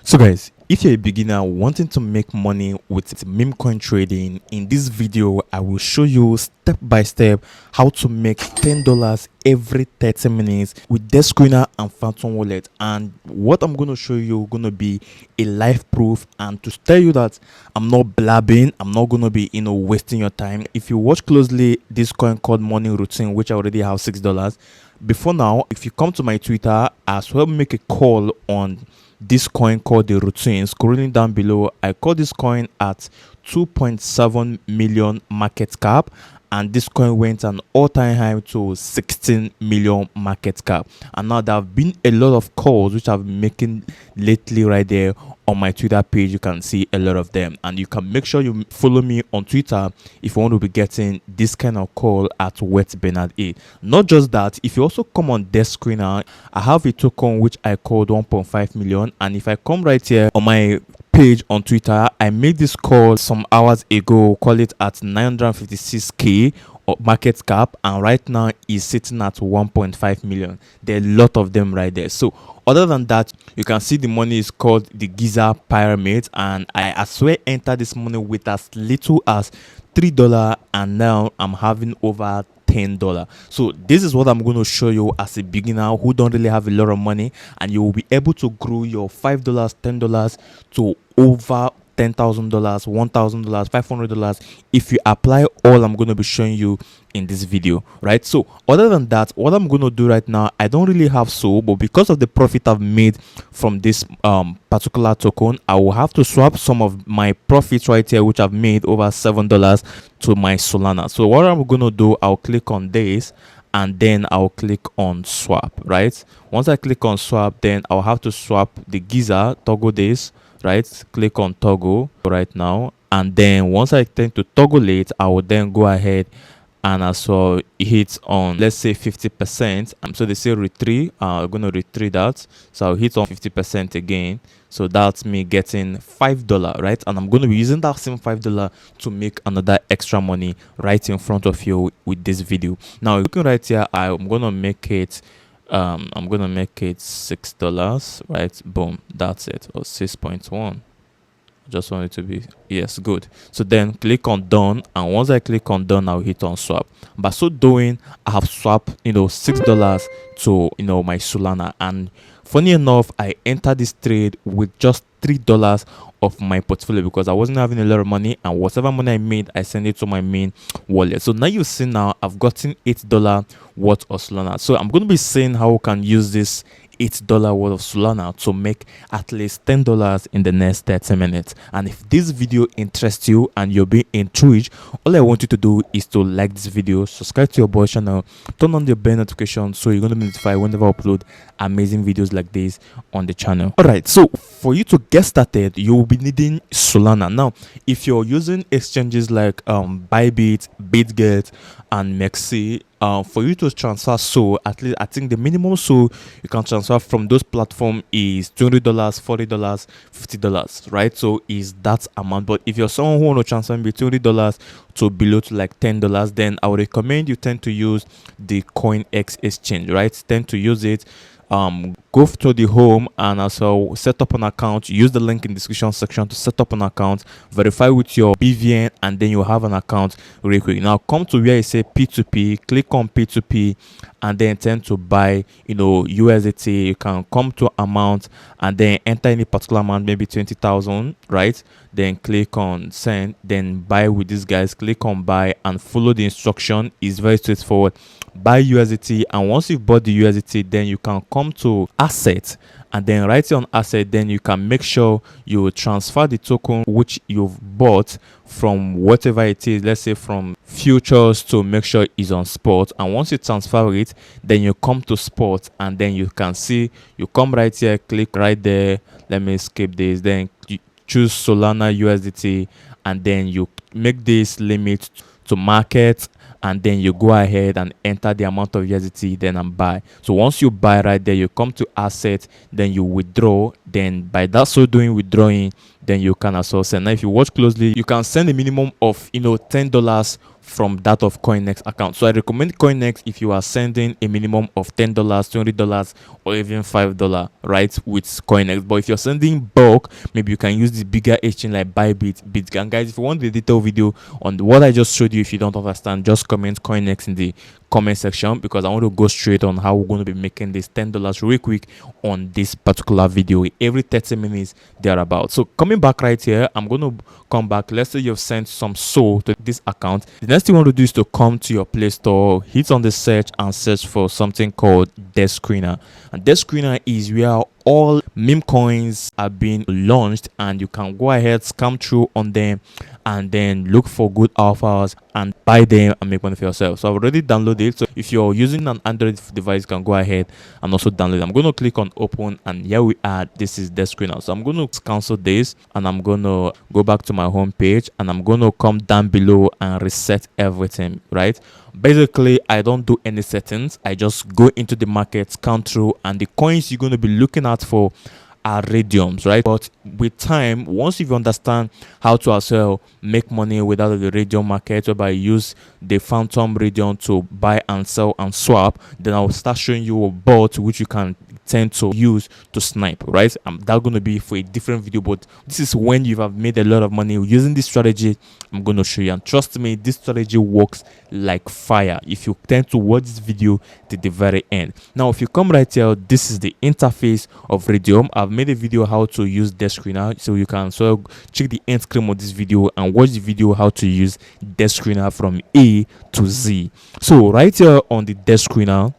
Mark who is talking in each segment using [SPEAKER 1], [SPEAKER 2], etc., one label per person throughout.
[SPEAKER 1] So guys, if you're a beginner wanting to make money with meme coin trading, in this video I will show you step by step how to make $10 every 30 minutes with Dex Screener and Phantom Wallet. And what I'm going to show you going to be a live proof, and to tell you that I'm not blabbing, I'm not going to be wasting your time. If you watch closely this coin called morning routine, which I already have $6 before now, if you come to my Twitter, as well make a call on this coin called the routine. Scrolling down below, I call this coin at 2.7 million market cap, and this coin went an all-time high to 16 million market cap. And now there have been a lot of calls which I've been making lately right there on my Twitter page. You can see a lot of them, and you can make sure you follow me on Twitter if you want to be getting this kind of call at Wet Bernard A. Not just that, if you also come on Dex Screener, I have a token which I called 1.5 million, and if I come right here on my page on Twitter, I made this call some hours ago, call it at 956k market cap, and right now is sitting at 1.5 million. There are a lot of them right there. So other than that, you can see the money is called the Giza pyramid, and I swear entered this money with as little as $3, and now I'm having over $10. So this is what I'm going to show you as a beginner who don't really have a lot of money, and you will be able to grow your $5, $10 to over $10,000, $1,000, $500 if you apply all I'm going to be showing you in this video, right? So other than that, what I'm going to do right now, I don't really have but because of the profit I've made from this particular token, I will have to swap some of my profits right here, which I've made over $7 to my Solana. So what I'm going to do, I'll click on this, and then I'll click on swap, right? Once I click on swap, then I'll have to swap the Giza, toggle this, right? Click on toggle right now, and then once I tend to toggle it, I will then go ahead and also hit on, let's say, 50%. So they say retreat, I'm gonna retreat that, so I'll hit on 50% again. So that's me getting $5, right? And I'm going to be using that same $5 to make another extra money right in front of you with this video. Now looking right here, I'm gonna make it $6, right? Boom, that's it. Or 6.1. Just want it to be, yes, good. So then click on done, and once I click on done, I'll hit on swap. By so doing, I have swapped $6 to my Solana, and funny enough, I entered this trade with just $3 of my portfolio because I wasn't having a lot of money, and whatever money I made, I sent it to my main wallet. So now you see, now I've gotten $8 worth of Solana. So I'm going to be saying how we can use this $8 worth of Solana to make at least $10 in the next 30 minutes. And if this video interests you and you're being intrigued, all I want you to do is to like this video, subscribe to your boy channel, turn on the bell notification so you're going to be notified whenever I upload amazing videos like this on the channel. All right, so for you to get started, you will be needing Solana. Now if you're using exchanges like Bybit, BitGet, and Mexi, for you to transfer, so at least I think the minimum so you can transfer from those platforms is $20, $40, $50, right? So is that amount. But if you're someone who want to transfer between $20 to below to like $10, then I would recommend you tend to use the CoinX exchange, right? Tend to use it. Go to the home and also set up an account. Use the link in the description section to set up an account, verify with your BVN, and then you have an account really quick. Now come to where you say P2P, click on P2P, and then tend to buy USDT. You can come to amount and then enter any particular amount, maybe 20,000, right? Then click on send, then buy with these guys. Click on buy and follow the instruction. It's very straightforward. Buy USDT, and once you've bought the USDT, then you can come to asset, and then right here on asset, then you can make sure you transfer the token which you've bought from whatever it is, let's say from futures, to make sure it's on spot. And once you transfer it, then you come to spot, and then you can see, you come right here, click right there, let me skip this, then you choose Solana USDT, and then you make this limit to market, and then you go ahead and enter the amount of USDT, then and buy. So once you buy right there, you come to asset, then you withdraw, then by that so doing withdrawing, then you can as well send. Now if you watch closely, you can send a minimum of $10 from that of CoinEx account. So I recommend CoinEx if you are sending a minimum of $10, $20, or even $5, right, with CoinEx. But if you're sending bulk, maybe you can use the bigger exchange like Bybit, Bitcoin. Guys, if you want the detailed video on what I just showed you, if you don't understand, just comment CoinEx in the comment section, because I want to go straight on how we're going to be making this $10 real quick on this particular video every 30 minutes thereabout. So coming back right here, I'm going to come back. Let's say you've sent some SOL to this account. The next thing you want to do is to come to your Play Store, hit on the search and search for something called Dex Screener. And Dex Screener is where all meme coins are being launched, and you can go ahead, scam through on them, and then look for good offers and buy them and make money for yourself. So I've already downloaded it. So if you're using an Android device, you can go ahead and also download it. I'm going to click on open, and here we are. This is Dex Screener. So I'm going to cancel this, and I'm going to go back to my home page, and I'm going to come down below and reset everything, right? Basically, I don't do any settings. I just go into the market, scan through, and the coins you're going to be looking at for are radiums, right? But with time, once you understand how to as well make money without the radium market, whereby you use the phantom radium to buy and sell and swap, then I'll start showing you a bot which you can tend to use to snipe, right? That's going to be for a different video, but this is when you have made a lot of money using this strategy. I'm going to show you, and trust me, this strategy works like fire if you tend to watch this video to the very end. Now if you come right here, this is the interface of radium. I've made a video how to use Dex Screener, so you can check the end screen of this video and watch the video how to use Dex Screener from A to Z. So right here on the Dex Screener,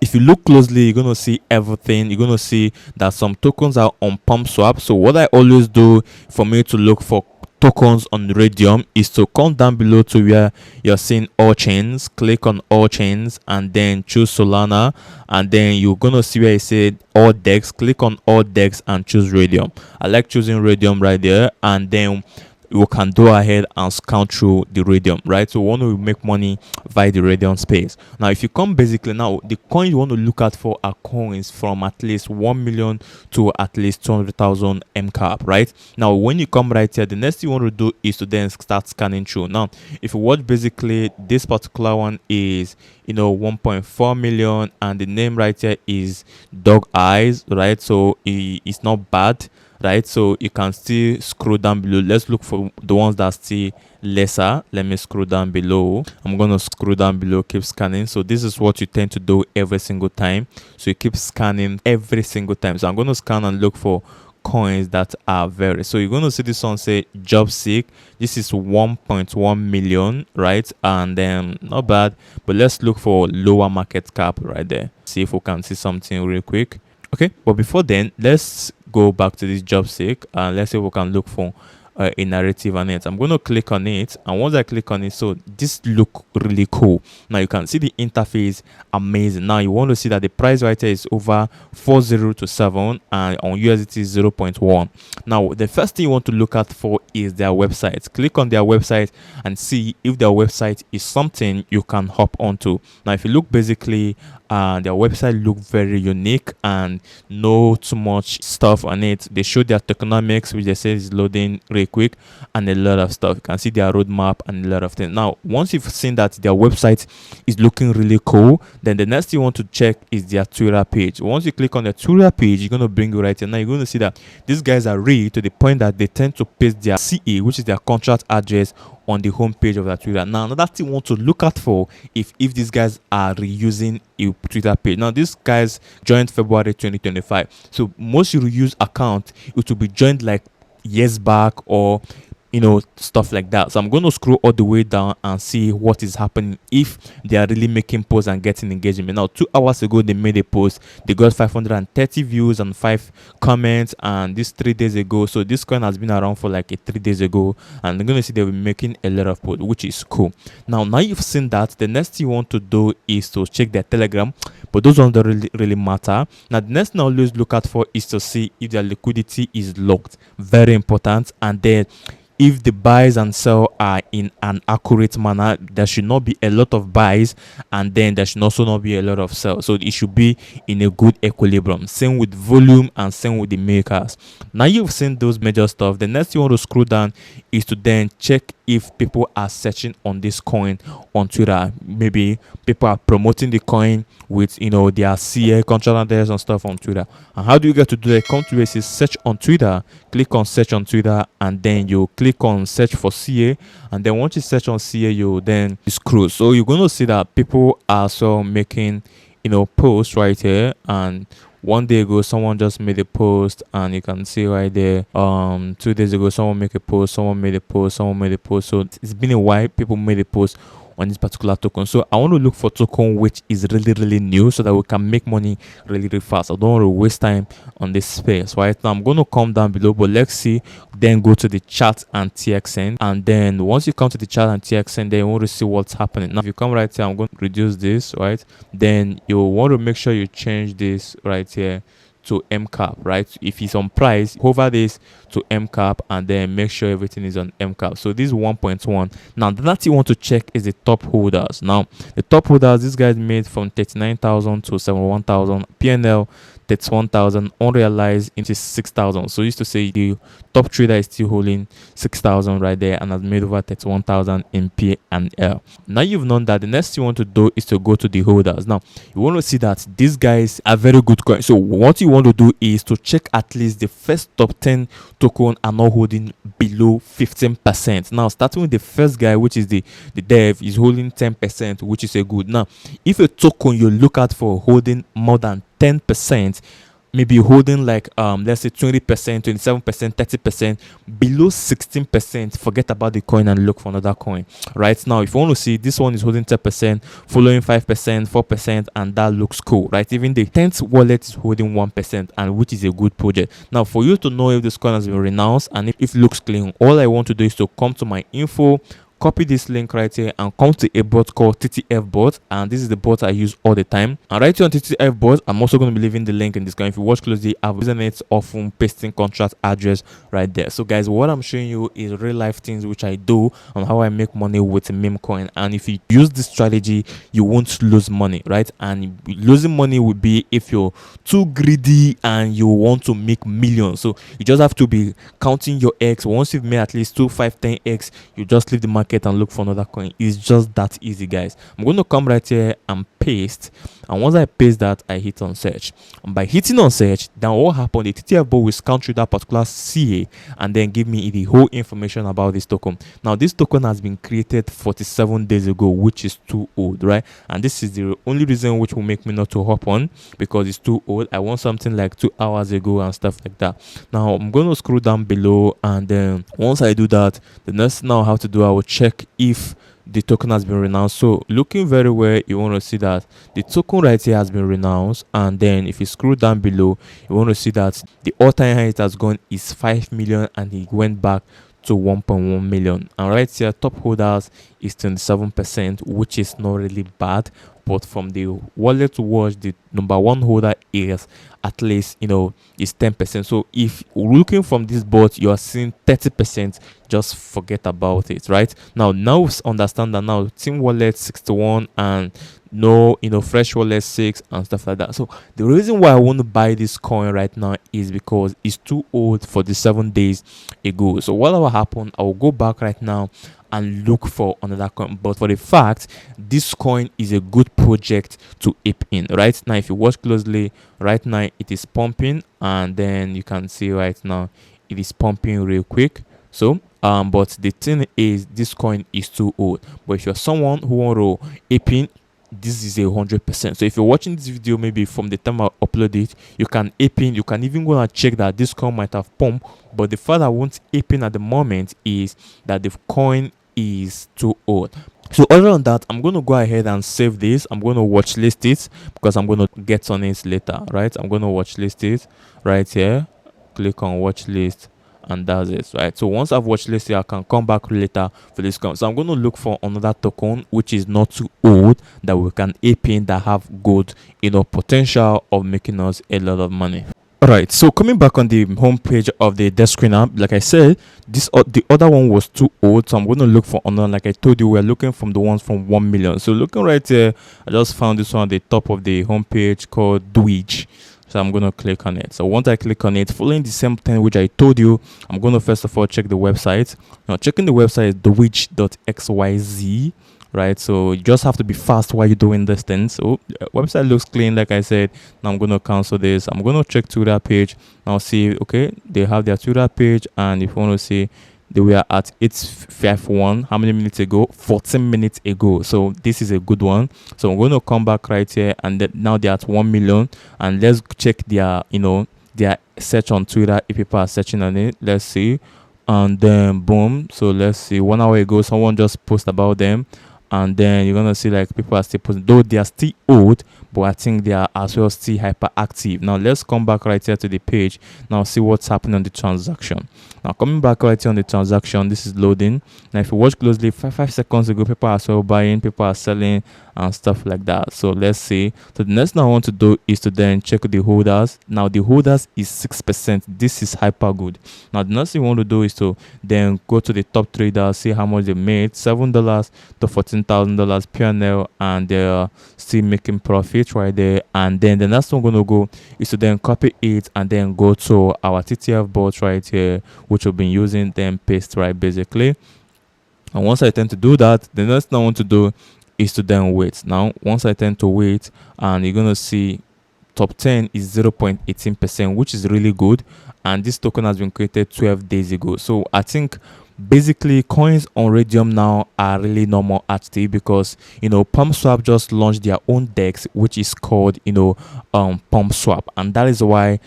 [SPEAKER 1] if you look closely, you're going to see everything. You're going to see that some tokens are on pump swap. So what I always do for me to look for tokens on radium is to come down below to where you're seeing all chains, click on all chains, and then choose Solana, and then you're gonna see where it said all Dex. Click on all Dex and choose radium. I like choosing radium right there, and then you can go ahead and scan through the radium, right? So we want to make money via the radium space. Now if you come, basically now the coins you want to look at for are coins from at least 1 million to at least 200,000 MCAP, right? Now when you come right here, the next thing you want to do is to then start scanning through. Now if you watch, basically this particular one is 1.4 million, and the name right here is Dog Eyes, right? So it's not bad, right? So you can still scroll down below. Let's look for the ones that are still lesser. Let me scroll down below. I'm gonna scroll down below, keep scanning. So this is what you tend to do every single time. So you keep scanning every single time. So I'm gonna scan and look for coins that are very, so you're going to see this one say job seek. This is 1.1 million, right? And then not bad, but let's look for lower market cap right there, see if we can see something real quick. Okay, but before then, let's go back to this job seek and let's see if we can look for a narrative on it. I'm going to click on it, and once I click on it, so this look really cool. Now you can see the interface, amazing. Now you want to see that the price right here is over 4027, and on USDT is 0.1. Now the first thing you want to look at for is their website. Click on their website and see if their website is something you can hop onto. Now if you look, basically their website look very unique and no too much stuff on it. They show their tokenomics, which they say is loading really quick, and a lot of stuff. You can see their roadmap and a lot of things. Now once you've seen that their website is looking really cool, then the next thing you want to check is their Twitter page. Once you click on the Twitter page, you're going to bring you right here. Now you're going to see that these guys are real to the point that they tend to paste their CA, which is their contract address, on the home page of their Twitter. Now another thing you want to look out for if these guys are reusing a Twitter page. Now these guys joined February 2025, so most you reuse account, it will be joined like years back, or stuff like that. So I'm going to scroll all the way down and see what is happening if they are really making posts and getting engagement. Now 2 hours ago they made a post, they got 530 views and 5 comments, and this 3 days ago. So this coin has been around for like 3 days ago, and they're going to see they'll be making a lot of posts, which is cool. Now you've seen that, the next thing you want to do is to check their Telegram, but those ones don't really matter. Now the next thing I always look out for is to see if their liquidity is locked, very important. And then if the buys and sell are in an accurate manner, there should not be a lot of buys, and then there should also not be a lot of sell. So it should be in a good equilibrium. Same with volume and same with the makers. Now you've seen those major stuff. The next you want to scroll down is to then check if people are searching on this coin on Twitter. Maybe people are promoting the coin with their CA contract and stuff on Twitter. And how do you get to do that? Come to where it says search on Twitter, click on search on Twitter, and then you click on search for CA. And then once you search on CA, you then scroll. So you're going to see that people are so making posts right here. And one day ago someone just made a post, and you can see right there 2 days ago someone made a post, someone made a post, someone made a post. So it's been a while people made a post on this particular token. So I want to look for token which is really new, so that we can make money really fast. I don't want to waste time on this space. Right now I'm going to come down below, but let's see, then go to the chart and TXN. And then once you come to the chart and TXN, then you want to see what's happening. Now if you come right here, I'm going to reduce this, right? Then you want to make sure you change this right here to MCAP, right? If it's on price, hover this to MCAP and then make sure everything is on MCAP. So this is 1.1. Now the next you want to check is the top holders. Now the top holders, this guy made from 39,000 to 71,000, PNL 31,000, unrealized into 6,000. So used to say the top trader is still holding 6,000 right there and has made over 31,000 in P and L. Now you've known that, the next you want to do is to go to the holders. Now you want to see that these guys are very good coin. So what you want to do is to check at least the first top 10 token are not holding below 15%. Now starting with the first guy, which is the dev, is holding 10%, which is a good. Now if a token you look at for holding more than 10%, maybe holding like let's say 20%, 27%, 30%, below 16%, forget about the coin and look for another coin. Right now if you want to see, this one is holding 10%, following 5%, 4%, and that looks cool, right? Even the 10th wallet is holding 1%, and which is a good project. Now for you to know if this coin has been renounced and if it looks clean, all I want to do is to come to my info, copy this link right here, and come to a bot called TTF bot, and this is the bot I use all the time. And right here on TTF bot, I'm also going to be leaving the link in this guy. If you watch closely, I've used it often pasting contract address right there. So guys, what I'm showing you is real life things which I do on how I make money with meme coin. And if you use this strategy, you won't lose money, right? And losing money would be if you're too greedy and you want to make millions. So you just have to be counting your eggs. Once you've made at least 2, 5, 10 eggs, you just leave the market and look for another coin. It's just that easy, guys. I'm going to come right here and paste, and once I paste that, I hit on search, and by hitting on search, then what happened, the TTF bot will scan through that particular CA and then give me the whole information about this token. Now this token has been created 47 days ago, which is too old, right? And this is the only reason which will make me not to hop on, because it's too old. I want something like 2 hours ago and stuff like that. Now I'm going to scroll down below, and then once I do that, the next thing I have to do, I will check if the token has been renounced. So looking very well, you want to see that the token right here has been renounced. And then if you scroll down below, you want to see that the all-time high it has gone is 5 million, and it went back to 1.1 million. And right here, top holders is 27%, which is not really bad. But from the wallet to watch, the number one holder is at least is 10%. So if looking from this bot you are seeing 30%, just forget about it. Right now understand that now team wallet 61 and no fresh wallet 6 and stuff like that. So the reason why I want to buy this coin right now is because it's too old for the 7 days ago. So what will happen, I will go back right now and look for another coin. But for the fact, this coin is a good project to ape in. Right now if you watch closely, right now it is pumping, and then you can see right now it is pumping real quick. So but the thing is, this coin is too old. But if you're someone who want to ape in, this is 100%. So if you're watching this video maybe from the time I upload it, you can ape in. You can even go and check that this coin might have pumped, but the fact I won't ape in at the moment is that the coin is too old. So other than that, I'm going to go ahead and save this. I'm going to watch list it because I'm going to get on it later. Right, I'm going to watch list it right here, click on watch list, and that's it. Right, so once I've watched list, I can come back later for this coin. So I'm going to look for another token which is not too old that we can ape in, that have good potential of making us a lot of money. All right, so coming back on the home page of the Dex Screener, like I said, the other one was too old, so I'm going to look for another. Like I told you, we're looking from the ones from 1 million. So looking right here, I just found this one at the top of the home page called Dwitch. So I'm going to click on it. So once I click on it, following the same thing which I told you, I'm going to first of all check the website. Now checking the website is dwitch.xyz. Right, so you just have to be fast while you're doing this thing. So website looks clean, like I said. Now I'm gonna cancel this. I'm gonna check Twitter page. Now see, okay, they have their Twitter page, and if you want to see, they were at 8:51. How many minutes ago? 14 minutes ago. So this is a good one. So I'm gonna come back right here, and now they're at 1 million. And let's check their, their search on Twitter. If people are searching on it, let's see. And then boom. So let's see. 1 hour ago, someone just posted about them. And then you're gonna see like people are still posting, though they are still old, but I think they are as well still hyperactive. Now let's come back right here to the page. Now see what's happening on the transaction. Now coming back right here on the transaction, this is loading. Now if you watch closely, five seconds ago, people are still buying, people are selling, and stuff like that. So let's see. So the next thing I want to do is to then check the holders. Now the holders is 6%. This is hyper good. Now the next thing you want to do is to then go to the top traders, see how much they made. $7 to $14,000 P&L, and they're still making profit right there. And then the next one I'm going to go is to then copy it and then go to our TTF bot right here, which we've been using, then paste right basically. And once I tend to do that, the next thing I want to do is to then wait. Now once I tend to wait, and you're gonna see top 10 is 0.18%, which is really good, and this token has been created 12 days ago. So I think basically coins on Radium now are really normal active, because PumpSwap just launched their own DEX, which is called PumpSwap, and that is why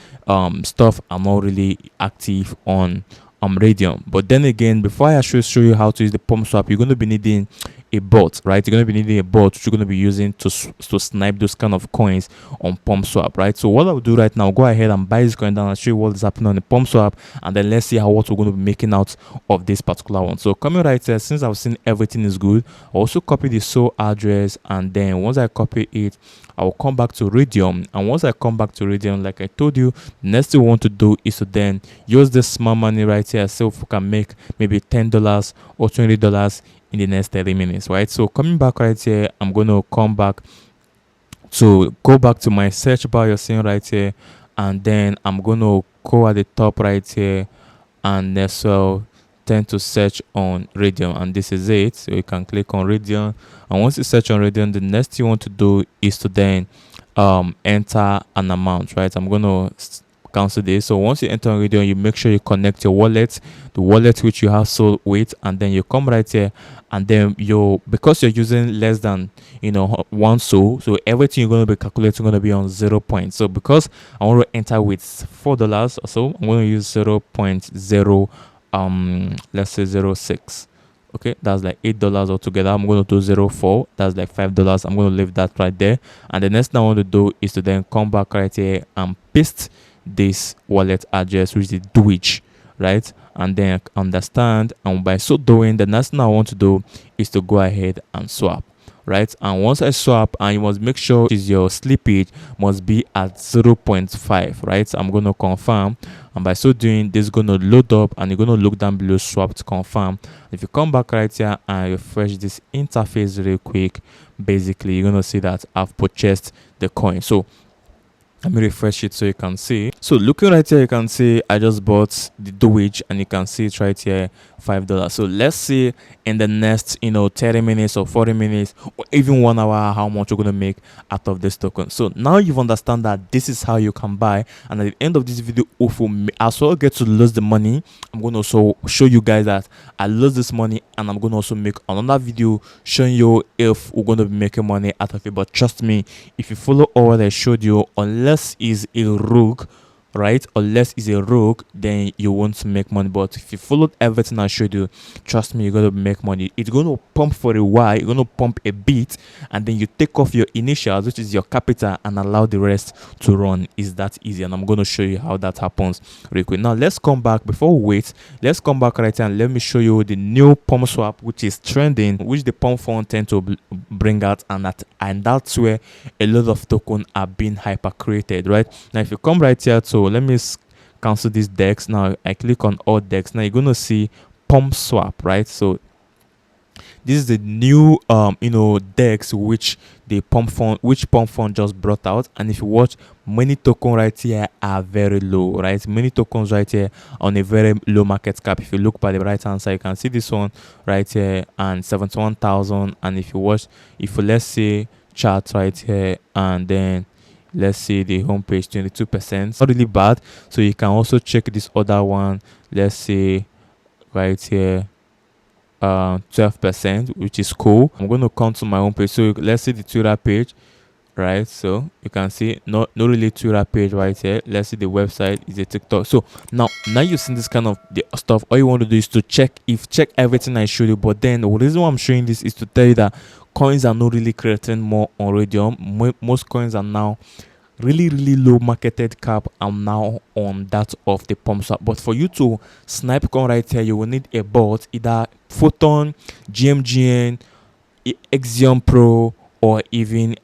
[SPEAKER 1] stuff are not really active on Radium. But then again, before I actually show you how to use the PumpSwap, you're going to be needing a bot, right? You're going to be needing a bot which you're going to be using to snipe those kind of coins on PumpSwap, right? So what I'll do right now, go ahead and buy this coin down and show you what is happening on the PumpSwap, and then let's see what we're going to be making out of this particular one. So coming right here, since I've seen everything is good, I'll also copy the SOL address, and then once I copy it, I will come back to Radium. And once I come back to Radium, like I told you, the next thing we want to do is to then use this small money right here, so if we can make maybe $10 or $20 in the next 30 minutes, right? So coming back right here, I'm going to come back to go back to my search bar you're seeing right here, and then I'm going to go at the top right here, and as well tend to search on Radium, and this is it. So you can click on Radium, and once you search on Radium, the next thing you want to do is to then enter an amount, right? I'm going to cancel this. So once you enter on Radium, you make sure you connect your wallet, the wallet which you have SOL with, and then you come right here, and then because you're using less than 1 SOL, so everything you're going to be calculating going to be on 0 point. So because I want to enter with $4 or so, I'm going to use 0.0 let's say 0.6. Okay, that's like $8 altogether. I'm going to do 0.4, that's like $5. I'm going to leave that right there, and the next thing I want to do is to then come back right here and paste this wallet address, which is Dwitch, right? And then understand, and by so doing, the next thing I want to do is to go ahead and swap, right? And once I swap, and you must make sure your slippage must be at 0.5, right? I'm going to confirm, and by so doing, this is going to load up, and you're going to look down below swap to confirm. If you come back right here and refresh this interface real quick, basically you're going to see that I've purchased the coin. So let me refresh it so you can see. So looking right here, you can see I just bought the Dwitch, and you can see it right here, $5. So let's see in the next 30 minutes or 40 minutes or even 1 hour how much you're going to make out of this token. So now you've understand that this is how you can buy, and at the end of this video, if we as well get to lose the money, I'm going to also show you guys that I lose this money, and I'm going to also make another video showing you if we're going to be making money out of it. But trust me, if you follow all that I showed you, unless is a rogue, right? Unless it's a rogue, then you won't make money. But if you followed everything I showed you, trust me, you're gonna make money. It's gonna pump for a while, you're gonna pump a bit, and then you take off your initials, which is your capital, and allow the rest to run. Is that easy? And I'm gonna show you how that happens real quick. Now let's come back. Before we wait, let's come back right here and let me show you the new pump swap, which is trending, which the pump fund tend to bring out, and that's where a lot of tokens are being hyper created, right? Now if you come right here to So let me cancel this Dex. Now I click on all Dex. Now you're gonna see pump swap, right? So this is the new Dex which the pump fund just brought out. And if you watch, many tokens right here are very low, right? Many tokens right here on a very low market cap. If you look by the right hand side, you can see this one right here and 71,000. And if you watch, if you, let's say, chart right here, and then let's see the homepage, 22%, not really bad. So you can also check this other one, let's say right here, 12%, which is cool. I'm going to come to my home page. So let's see the Twitter page, right? So you can see not really Twitter page right here. Let's see the website is a TikTok. So now you've seen this kind of the stuff. All you want to do is to check everything I showed you. But then the reason why I'm showing this is to tell you that coins are not really creating more on Radium. Most coins are now really low marketed cap and now on that of the pump swap. But for you to snipe coin right here, you will need a bot, either Photon, GMGN, Exium Pro, or even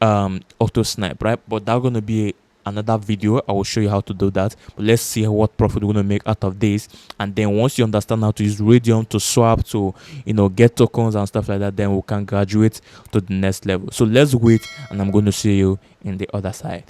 [SPEAKER 1] auto snipe, right? But that's gonna be another video. I will show you how to do that. But let's see what profit we're gonna make out of this. And then once you understand how to use Radium to swap, to get tokens and stuff like that, then we can graduate to the next level. So let's wait, and I'm going to see you in the other side.